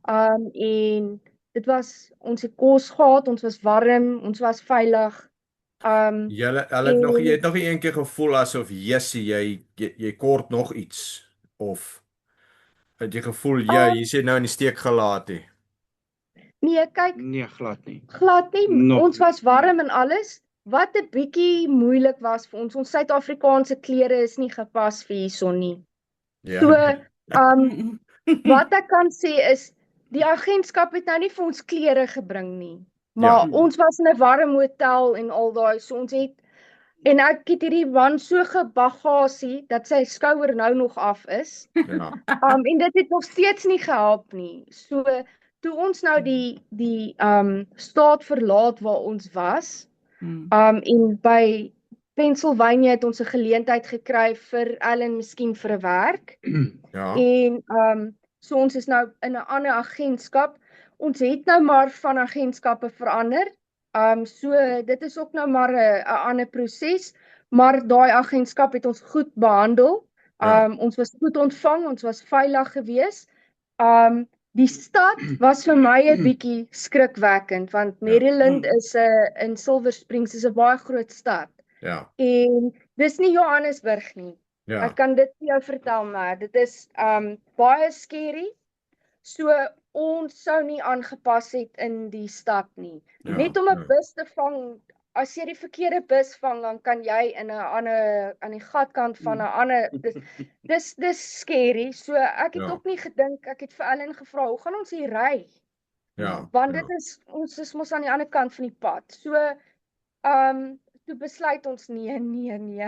En dit was ons het kos gehad, ons was warm, ons was veilig. Jy het nog een keer gevoel asof jy kort nog iets of het jy gevoel jy sê nou in die steek gelaat nie? Nee, kyk, Nee, glad nie. glad nie. Nog Ons was warm en alles. Wat 'n bietjie moeilik was vir ons Suid-Afrikaanse klere is nie gepas vir hierson nie. Ja. So, wat ek kan sê is die agentskap het nou nie vir ons klere gebring nie. Maar ons was in 'n warm hotel en al daai, so ons het en ek het hierdie man so gebagasie dat sy skouer nou nog af is. Ja. En dit het nog steeds nie gehelp nie. So toe ons nou die staat verlaat waar ons was, en by Pennsylvania het ons 'n geleentheid gekry vir Ellen miskien vir 'n werk. Ja. En so ons is nou in 'n ander agentskap. Ons het nou maar van agentskappe verander. So dit is ook nou maar 'n ander proses, maar daai agentskap het ons goed behandel. Ons was goed ontvang, ons was veilig geweest. Die stad was vir my 'n bietjie skrikwekkend want Maryland is in Silver Springs is 'n baie groot stad. Ja. En dis nie Johannesburg nie. Ja. Ek kan dit vir jou vertel, maar dit is baie scary. So ons sou nie aangepas het in die stad nie. Ja, Net om 'n bus te vang, as jy die verkeerde bus vang, dan kan jy in 'n ander aan die gatkant van 'n ander dis scary. So ek het ook nie gedink, ek het vir Ellen gevra, hoe gaan ons hier ry? Ja. Want dit is ons is mos aan die ander kant van die pad. So toe besluit ons nee.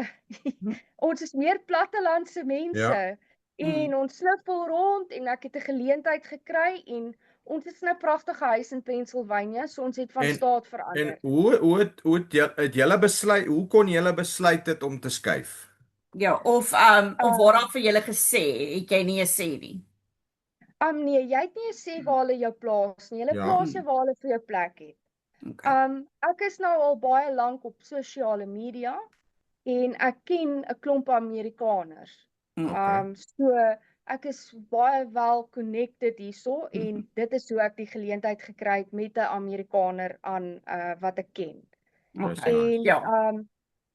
Ons is meer plattelandse mense. En ons sniffel rond en ek het 'n geleentheid gekry en ons is in 'n pragtige huis in Pennsylvania, so ons het van En staat en verander. het julle besluit, hoe kon julle besluit dit om te skuif? Ja, of waar daar vir julle gesê, het jy nie gesê nie. Nee, jy het nie gesê waar hulle jou plaas nie. Hulle Ja. plaas jou waar hulle vir jou plek het. Okay. Ek is nou al baie lank op sosiale media en ek ken 'n klomp Amerikaners. Okay. So ek is baie wel connected hierso en dit is hoe ek die geleentheid gekry het met 'n Amerikaner aan wat ek ken. Okay. En Ja.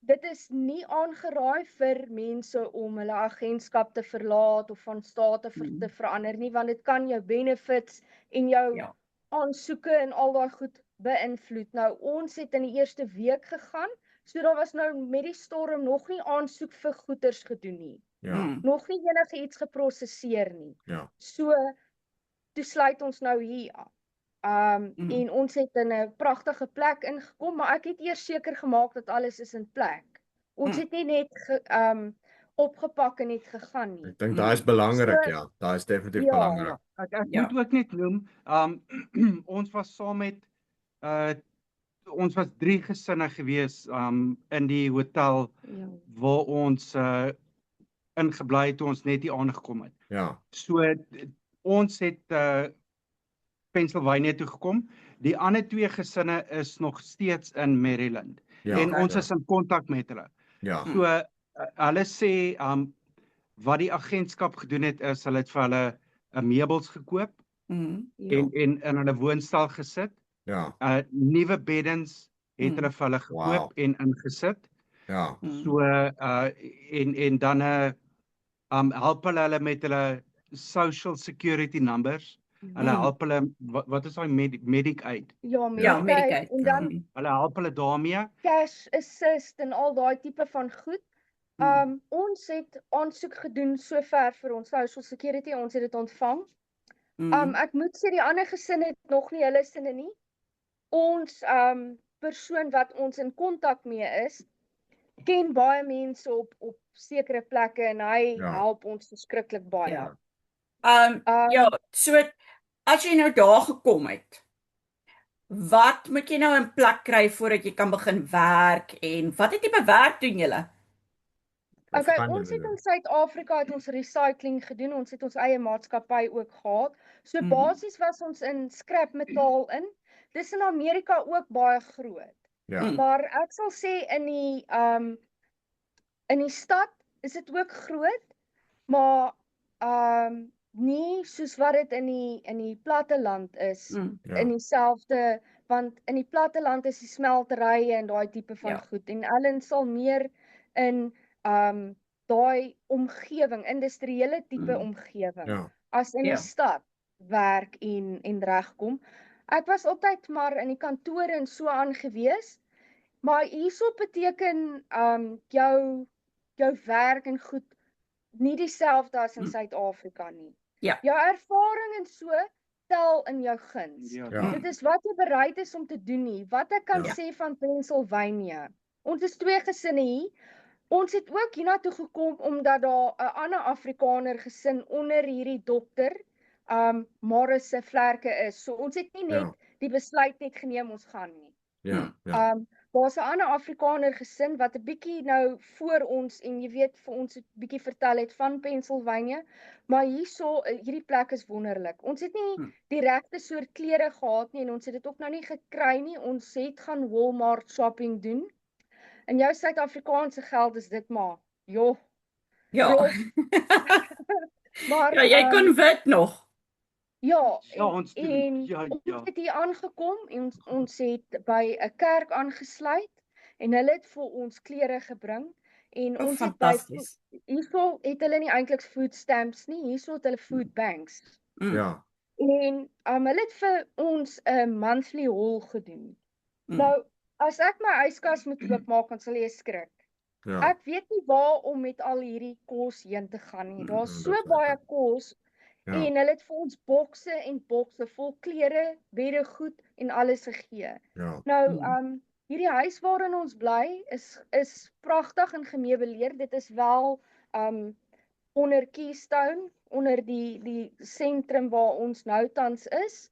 dit is nie aangeraai vir mense om hulle agentskap te verlaat of van state te verander nie, want dit kan jou benefits en jou Ja. aansoeke en al daai goed beïnvloed. Nou ons het in die eerste week gegaan, so daar was nou met die storm nog nie aansoek vir goederes gedoen nie. Ja. Nog nie enige iets geproseseer nie. Ja. So toe sluit ons nou hier af. En ons het in 'n pragtige plek ingekom, maar ek het eers seker gemaak dat alles is in plek. Ons het nie net opgepak en net gegaan nie. Ek dink daai is belangrik, So- ja. Daai is definitief Ja. belangrik. Ek Ja. moet ook net noem, ons was saam met ons was 3 gesinne gewees in die hotel Ja. waar ons ingebly het toe ons net hier aangekom het. Ja. So ons het Pennsylvania toe gekom. Die ander 2 gesinne is nog steeds in Maryland. Ja. En ons ja. is in kontak met hulle. Ja. So hulle sê wat die agentskap gedoen het is hulle het vir hulle meubels gekoop Ja. en in hulle woonstel gesit. Ja. Nuwe beddens het hulle vir hulle gekoop Wow. en ingesit. Ja. So en dan help hulle met hulle social security numbers. Hulle help hulle wat is daai medic aid. Ja, Ja, Medicaid. En dan Hulle help hulle daarmee. cash assist en al daai tipe van goed. Ons het aansoek gedoen sover vir ons social security, ons het dit ontvang. Ek moet sê die ander gesin het nog nie hulle sinne nie. Ons persoon wat ons in kontak mee is, ken baie mense op sekere plekke en hy Ja. help ons verskriklik baie. Ja. Ja, so as jy nou daar gekom het, wat moet jy nou in plek kry voordat jy kan begin werk en wat het jy bewerk doen julle? Okay, ons het in Suid-Afrika het ons recycling gedoen. Ons het ons eie maatskappy ook gehad. So basies was ons in skrapmetaal in. Dis in Amerika ook baie groot. Ja. Maar ek sal sê in die stad is dit ook groot, maar nie soos wat dit in die platteland is. Ja. In dieselfde, want in die platteland is die smelterye en daai tipe van Ja. goed en Ellen sal meer in daai omgewing, industriële tipe omgewing Ja. as in Ja. die stad werk en regkom. Ek was altyd maar in die kantore en so aangewees, maar hierso beteken jou werk en goed nie dieselfde as in Suid-Afrika nie. Ja. Jou ervaring en so tel in jou guns. Ja. Ja. Dit is wat jy bereid is om te doen nie. Wat ek kan Ja. sê van Pennsylvania. Ons is 2 gesinne hier. Ons het ook hiernatoe gekom omdat daar 'n ander Afrikaner gesin onder hierdie dokter, Morris se vlerke is. So ons het nie net die besluit net geneem ons gaan nie. Ja. Ja. Daar's 'n ander Afrikaner gesin wat 'n bietjie nou voor ons en jy weet vir ons 'n bietjie vertel het van Pennsylvania, maar hierso hierdie plek is wonderlik. Ons het nie die regte soort klere gehad nie en ons het dit ook nou nie gekry nie. Ons het gaan Walmart shopping doen. In jou Suid-Afrikaanse geld is dit maar, joh. Ja. rof. Maar Ja, jy kon wit nog. ja, Ja, ons doen. en Ja, ons ja. het hier aangekom en ons het by 'n kerk aangesluit en hulle het vir ons klere gebring en ons het by Fantasties. hierso het hulle nie eintlik food stamps nie, hierso het hulle food banks. Ja. En hulle het vir ons 'n monthly haul gedoen. Mm. Nou, as ek my yskas moet oopmaak, dan sal jy skrik. Ja. Ek weet nie waar om met al hierdie kos heen te gaan nie. Daar's so dis baie lekker. kos Ja. en hulle het vir ons bokse en bokse vol klere, beddegoed en alles gegee. Ja. Nou, hierdie huis waarin ons bly is pragtig en gemeubileer. Dit is wel onder Keystone, onder die sentrum waar ons nou tans is.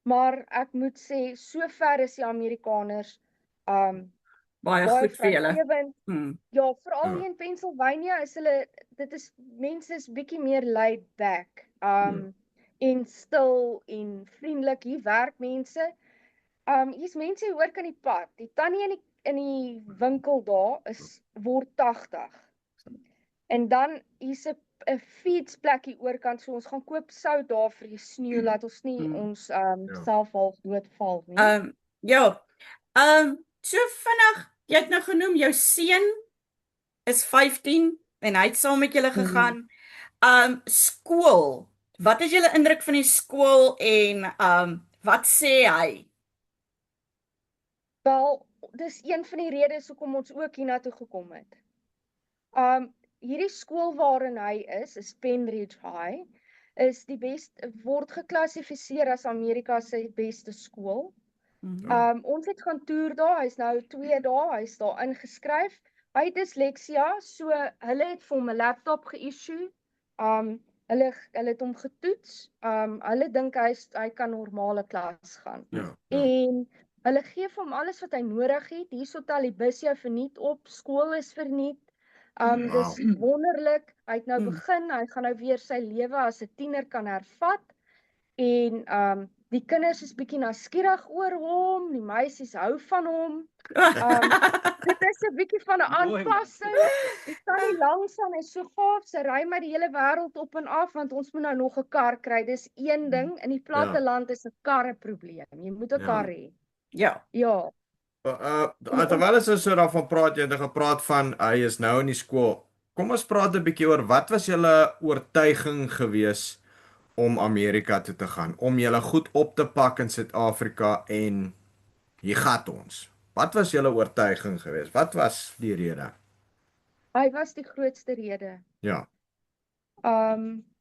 Maar ek moet sê, sover is die Amerikaners Baie baie goed vir julle. vrygewend. Ja, veral Ja. hier in Pennsylvania is mense is bietjie meer laid back. En stil en vriendelik. Hier werk mense. Hier's mense hier hoor kan die pad. Die tannie in die winkel daar word 80. En dan hier's 'n fietsplekkie oorkant, so ons gaan koop sout daar vir die sneeu, laat ons nie ons self half doodval nie. Ja. So vinnig, jy het nou genoem jou seun is 15 en hy het saam met julle gegaan. Skool. Wat is julle indruk van die skool en wat sê hy? Wel, dis een van die redes hoekom ons ook hiernatoe gekom het. Hierdie skool waarin hy is Penridge High, word geklassifiseer as Amerika se beste skool. Ons het gaan toer daar, hy's nou 2 dae, hy's daar ingeskryf. Hy het dysleksia, so hulle het vir hom 'n laptop ge-issue. Hulle het hom getoets. Hulle dink hy kan normale klas gaan. En hulle gee vir hom alles wat hy nodig het. Hierso tel die bus jou verniet op, skool is verniet. Dis wonderlik. Hy het nou begin, hy gaan nou weer sy lewe as 'n tiener kan hervat. En die kinders is bietjie nuuskierig oor hom, die meisies hou van hom. Dit is 'n bietjie van 'n aanpassing. Die tannie langs aan is so gaaf, sy ry my die hele wêreld op en af, want ons moet nou nog 'n kar kry. Dis een ding, in die platteland is 'n kar 'n probleem. Jy moet 'n kar hê. Ja. Ja. Terwyl ons so daarvan praat, jy het gepraat van hy is nou in die skool. Kom ons praat 'n bietjie oor wat was julle oortuiging gewees om Amerika toe te gaan, om julle goed op te pak in Suid-Afrika en hier gaan ons. Wat was julle oortuiging gewees? Wat was die rede? Hy was die grootste rede. Ja.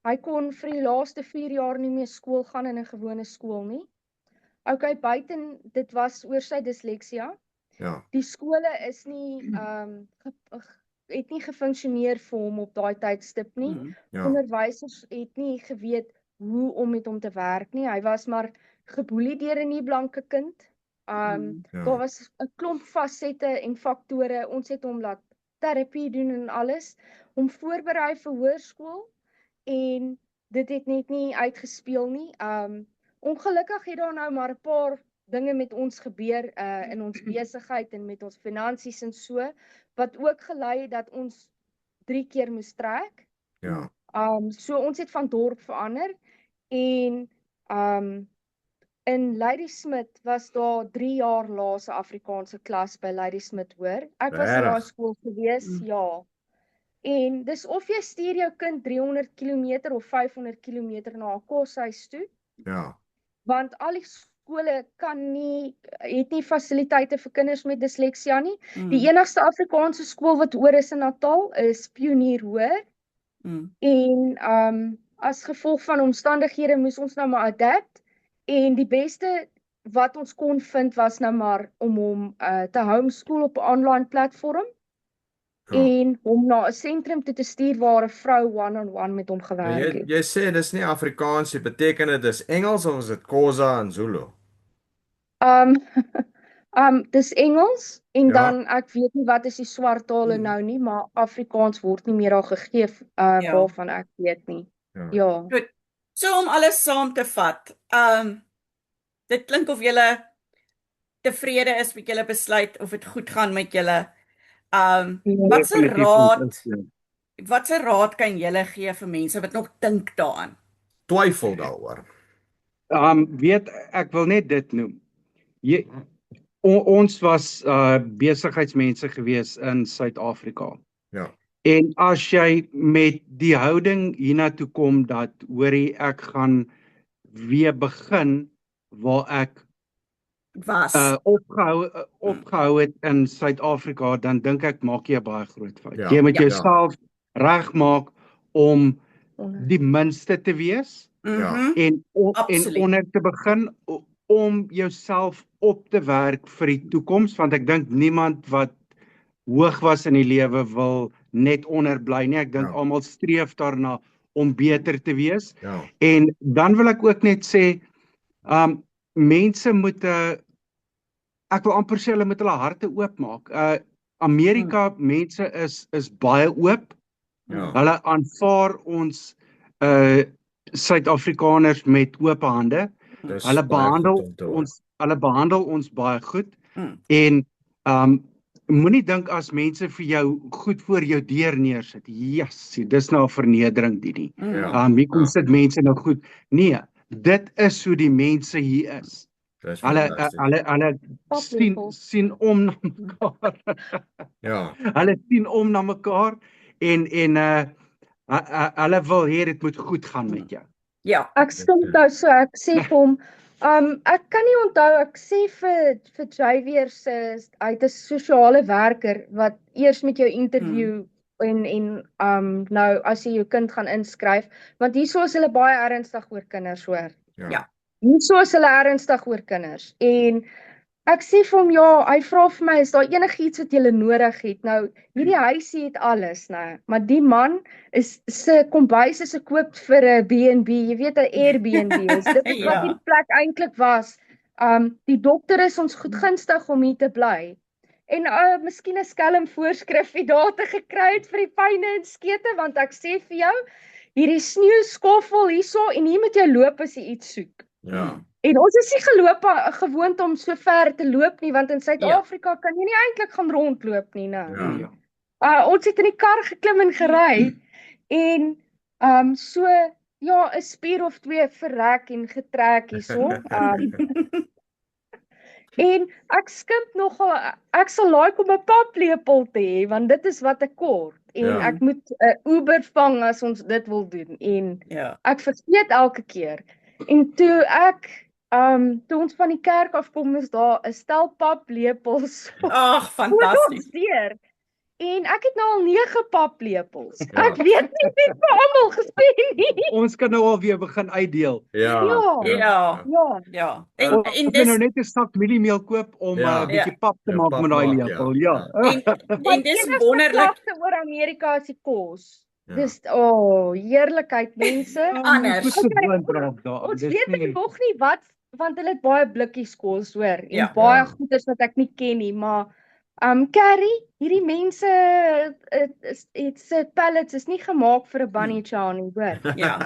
Hy kon vir die laaste 4 jaar nie meer skool gaan in 'n gewone skool nie. Okay, buiten dit was oor sy dysleksia. Ja. Die skole is nie het nie gefunksioneer vir hom op daai tydstip nie. Ja. Onderwysers het nie geweet hoe om met hom te werk nie. Hy was maar geboelie deur 'n nie blanke kind. Daar was 'n klomp fasette en faktore. Ons het hom laat terapie doen en alles, hom voorberei vir hoërskool en dit het net nie uitgespeel nie. Ongelukkig het daar nou maar 'n paar dinge met ons gebeur in ons besigheid en met ons finansies en so, wat ook gelei het dat ons 3 keer moes trek. Ja. So ons het van dorp verander en in Ladysmith was daar 3 jaar laas 'n Afrikaanse klas by Ladysmith hoor. Ek was in daai skool gewees, ja. En dis of jy stuur jou kind 300 km of 500 km na 'n koshuis toe. Ja. Want al die skole het nie fasiliteite vir kinders met dysleksia nie. Die enigste Afrikaanse skool wat oor is in Natal is Pionier Hoër. En as gevolg van omstandighede moes ons nou maar adapt. En die beste wat ons kon vind was nou maar om hom te homeschool op 'n online platform. En hom na 'n sentrum toe te stuur waar 'n vrou one-on-one met hom gewerk het. Jy sê dis nie Afrikaans, beteken dit is Engels of is dit Xhosa en Zulu? Dis Engels en dan ek weet nie wat is die swart tale nou nie, maar Afrikaans word nie meer daar gegee waarvan ek weet nie. Ja. Goed. So om alles saam te vat. Dit klink of julle tevrede is met julle besluit of dit goed gaan met julle. Watse raad kan julle gee vir mense wat nog dink daaraan? Twyfel daaroor. Weet ek wil net dit noem. Ons was besigheidsmense gewees in Suid-Afrika. Ja. En as jy met die houding hiernatoe kom dat hoorie ek gaan weer begin waar ek was opgehou het in Suid-Afrika, dan dink ek maak jy 'n baie groot fout. Ja, Jy moet jouself regmaak om die minste te wees en onder te begin om jouself op te werk vir die toekoms, want ek dink niemand wat hoog was in die lewe wil net onder bly nie. Ek dink Ja. almal streef daarna om beter te wees. Ja. En dan wil ek ook net sê, mense moet ek wil amper sê hulle moet hulle harte oopmaak. Amerika mense is baie oop. Ja. Hulle aanvaar ons Suid-Afrikaners met oop hande. Dis Hulle baie goed behandel om te hoor. hulle behandel ons baie goed. Mm. En moenie dink as mense vir jou goed voor jou deur neersit. Yes, dis nou 'n vernedering die. Ja. Hier kom Ja. sit mense nou goed. Nee, dit is hoe die mense hier is. Dis Hulle fantasties. hulle sien om na mekaar. Ja. Hulle sien om na mekaar en hulle wil hê dit moet goed gaan met jou. Ja. Ek sê onthou so, ek sê vir hom, ek kan nie onthou, ek sê vir Javier se, hy het 'n sosiale werker wat eers met jou interview en nou as jy jou kind gaan inskryf, want hierso is hulle baie ernstig oor kinders hoor. Ja. Hierso is hulle ernstig oor kinders en ek sê vir hom ja, hy vra vir my is daar enigiets wat jy nodig het. Nou hierdie huisie het alles, nou, maar die man se kombuis is gekoop vir 'n B&B, jy weet 'n Airbnb is. Dit is wat Ja. die plek eintlik was. Die dokter is ons goedgunstig om hier te bly. En miskien 'n skelm voorskrifie daar te gekry het vir die pyne en skete, want ek sê vir jou, hierdie sneeuskoffel hierso en hier moet jy loop as jy iets soek. Ja. En ons is nie gewoond om so ver te loop nie, want in Suid-Afrika kan jy nie eintlik gaan rondloop nie, nou. Ja. Ons het in die kar geklim en gery en so ja, 'n spier of twee verrek en getrek hierso. En ek skimp nogal, ek sal like om 'n paplepel te hê, want dit is wat ek kort. En Ja. ek moet 'n Uber vang as ons dit wil doen. En Ja. ek vergeet elke keer. En toe ons van die kerk afkom, is daar 'n stel paplepels Ag, voor ons fantasties. deur. En ek het nou al 9 paplepels. Ja. Ek weet nie wie vir almal gesê nie. Ons kan nou alweer begin uitdeel. Ja. Ja. Ja. Ja. En En jy dis nou net 'n sak mieliemeel koop om 'n Ja. bietjie pap te Ja, maak pap met daai maak, lepel. ja. Ja. en dis wonderlik. Klagte oor Amerika is die kos. Ja. Dis heerlikheid mense. Anders. Ons moet gewoond raak daar. Ons Dis weet nie- ek nog nie wat, want hulle het baie blikkies kos hoor en Ja. baie Ja. goeders wat ek nie ken nie, maar Carrie, hierdie mense se pallets is nie gemaak vir 'n bunny chow nie, hoor. Ja.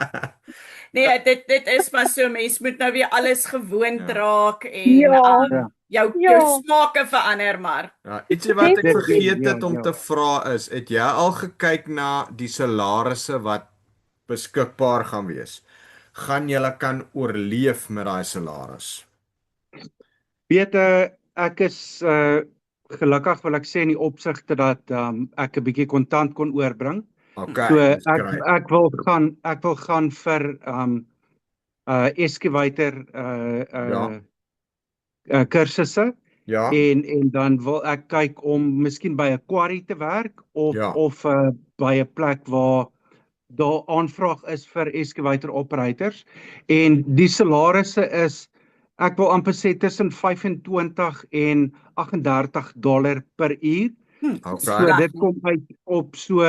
Nee, dit is maar so, mens moet nou weer alles gewoond Ja. raak en Ja. Ja. jou smake verander maar. Ja, ietsie wat ek Definitief. vergeet het Ja, om ja. te vra is, het jy al gekyk na die salarisse wat beskikbaar gaan wees? Gaan julle kan oorleef met daai salaris? Weet ek is gelukkig wil ek sê in die opsigte dat ek 'n bietjie kontant kon oorbring. Okay, So dis great. ek wil gaan vir excavator kursusse Ja. en dan wil ek kyk om miskien by 'n quarry te werk of Ja. by 'n plek waar daar aanvraag is vir excavator operators en die salarisse is ek wil amper sê tussen 25 en $38 per uur. So Okay. dit kom uit op so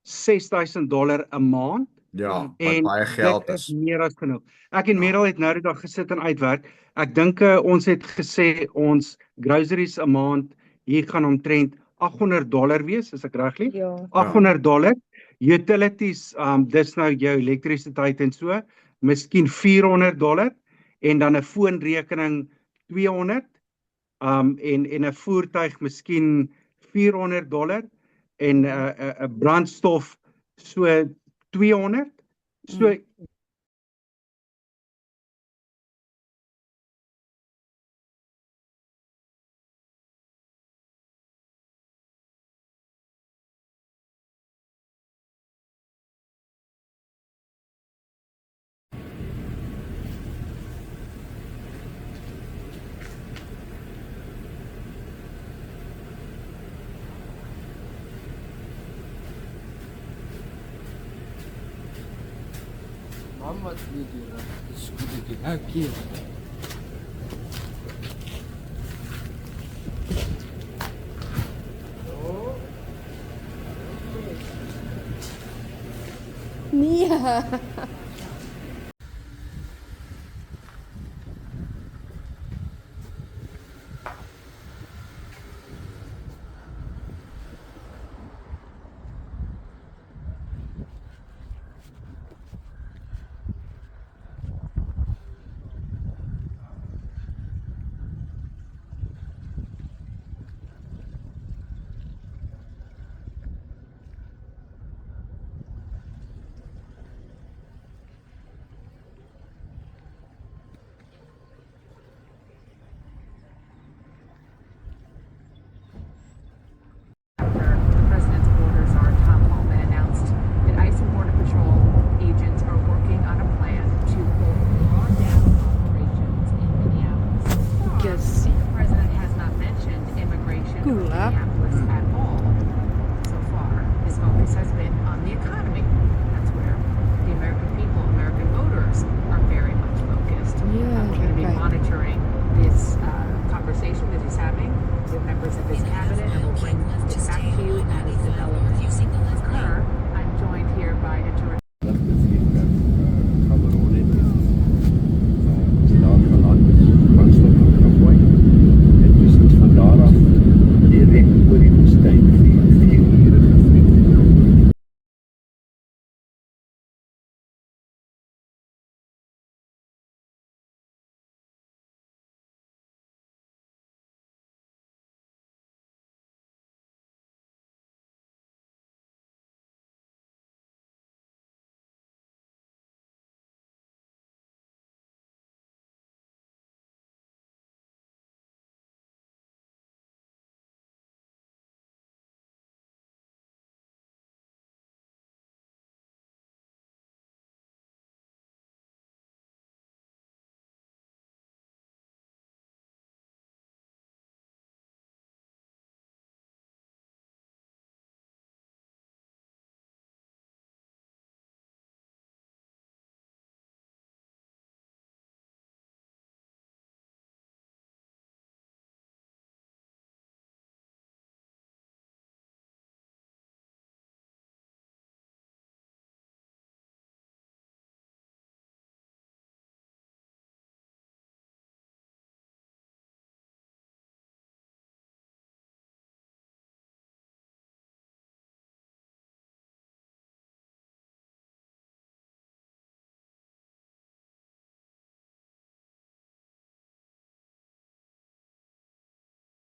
$6,000 'n maand Ja, wat en baie geld dit is. is meer as genoeg. Ek en Meryl het nou die dag gesit en uitwerk. Ek dink ons het gesê ons groceries 'n maand hier gaan omtrent $800 wees, as ek reg lieg. Ja. $800. Utilities, dis nou jou elektrisiteit en so, miskien $400 en dan 'n foonrekening $200, en 'n voertuig miskien $400 en 'n brandstof so $200. So Mama nie doen. Dis goed ek hier.